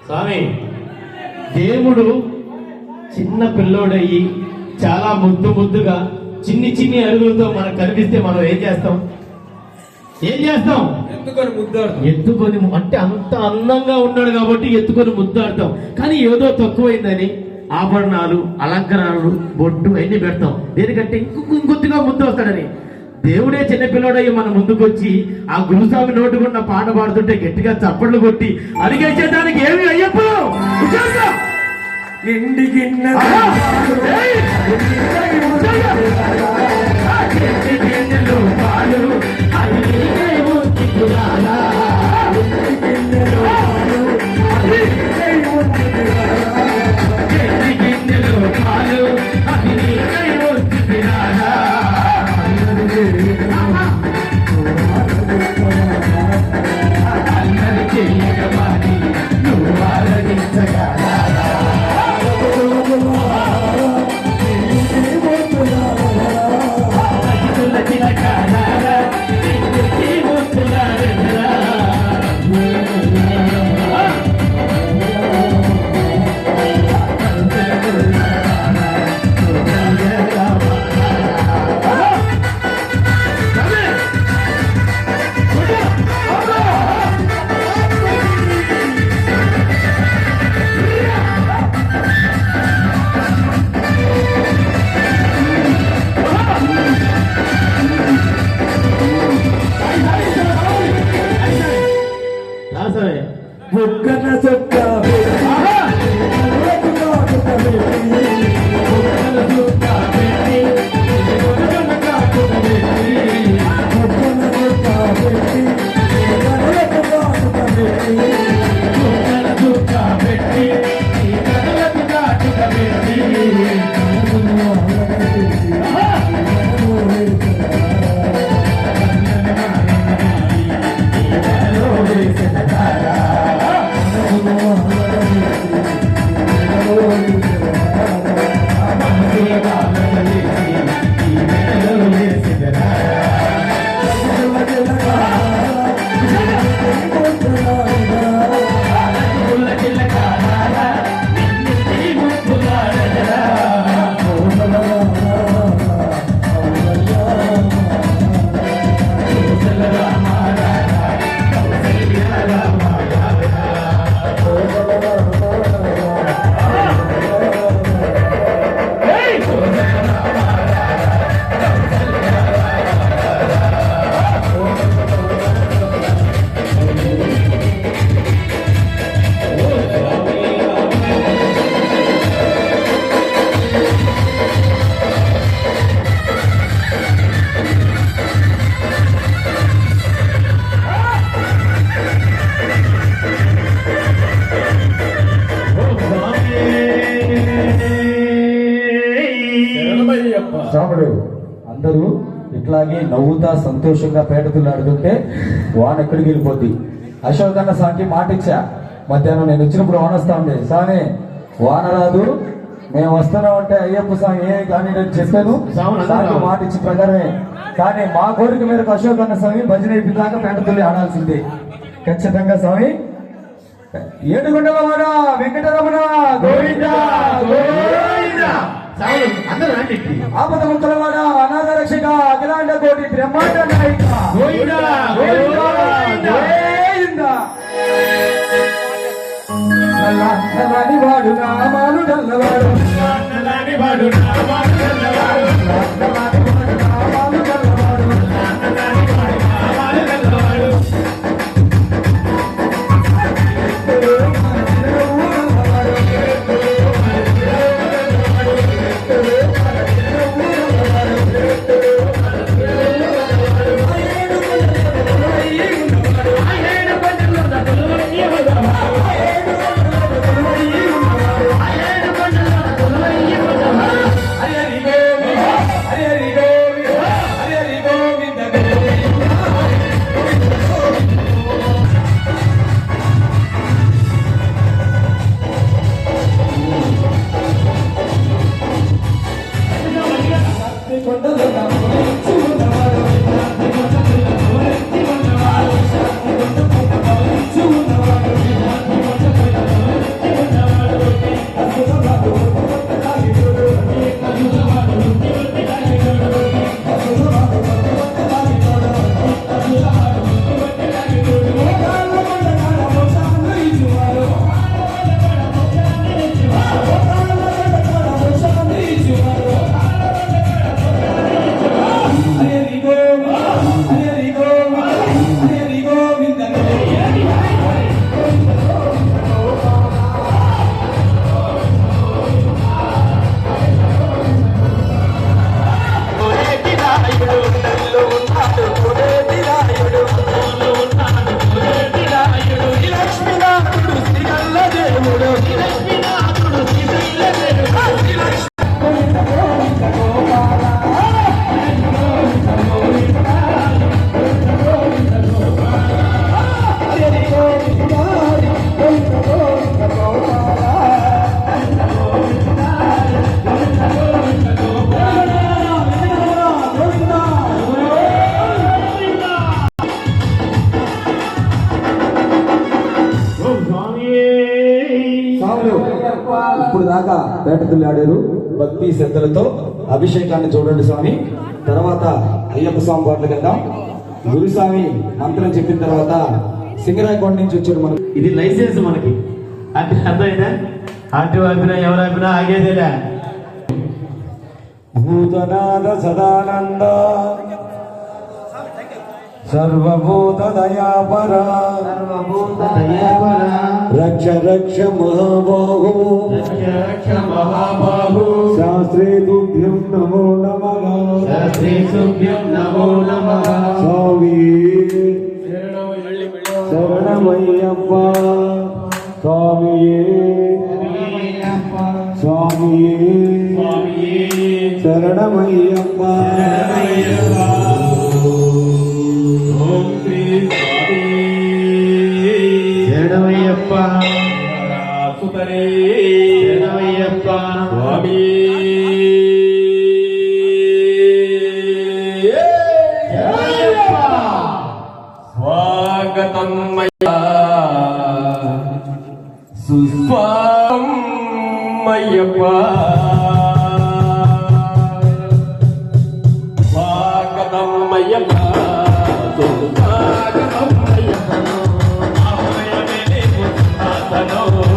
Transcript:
స్వామి, దేవుడు చిన్న పిల్లోడయ్యి చాలా ముద్దుగా చిన్ని చిన్ని అడుగులతో మనకు కనిపిస్తే మనం ఏం చేస్తాం? ఎత్తుకొని అంటే అంత అందంగా ఉన్నాడు కాబట్టి ఎత్తుకొని ముద్దాడతాం. కానీ ఏదో తక్కువైందని ఆభరణాలు, అలంకరణలు, బొట్టు అన్ని పెడతాం. దేనికంటే ఇంకొద్దిగా ముద్దు వస్తాడని. దేవుడే చిన్నపిల్లడయ్యి మన ముందుకొచ్చి ఆ గురుస్వామి నోటుకున్న పాట పాడుతుంటే గట్టిగా చప్పట్లు కొట్టి అడిగేసేదానికి ఏమి అయ్యప్ప ఇంటికి రాముడు అందరూ ఇట్లాగే నవ్వుతా సంతోషంగా పేటతులాడుతుంటే వాన ఎక్కడికి వెళ్ళిపోద్ది. అశోక్ అన్న సాకి మాట ఇచ్చా, మధ్యాహ్నం నేను వచ్చినప్పుడు వాన వస్తా ఉంది. స్వామి వాన రాదు, మేము వస్తున్నామంటే అయ్యప్ప స్వామి ఏ కానీ నేను చెప్పాను, మాట ఇచ్చిన ప్రకారమే. కానీ మా కోరిక మేరకు అశోక్ అన్న స్వామి భజన అయిపోయినాక పేటతుల్లి ఆడాల్సిందే ఖచ్చితంగా. స్వామి ఏడుగుండలవాడ వెంకటరమణ గోవిందా గోవిందా. ఆపద ముక్కలవాడ అనాథ రక్షక అఖిలాండ కోటి బ్రహ్మాండ నాయక నల్లని వాడు నామాలు నల్లవాడు ఇప్పుడు దాకా పేటతులు ఆడారు భక్తి శ్రద్ధలతో. అభిషేకాన్ని చూడండి స్వామి. తర్వాత అయ్యప్ప స్వామి పాటలకు వెళ్దాం. గురుస్వామి మంత్రం చెప్పిన తర్వాత సింగరాయకొండ నుంచి వచ్చాడు మనకు. ఇది లైసెన్స్ మనకి. అంటే అర్థమైందా? అటు ఆపినా ఎవరు ఆపినా ఆగేదేలే. భూతనాథ సదానంద సర్వభూత దయాపర రక్ష రక్ష మహాబాహు శాస్త్రే తుభ్యం నమో నమః స్వామి శరణమయ్యప్ప స్వామియే స్వామియే శరణమయ్యప్ప శరణమయ్యప్ప శరణమయ్యప్ప స్వామి స్వాగతం మయ్యా సుస్వాగతం మయ్యప్ప స్వాగతం మయ్యప్ప సుస్వాగతం మయ్యప్ప ఆలయమే నీ సింహాసనం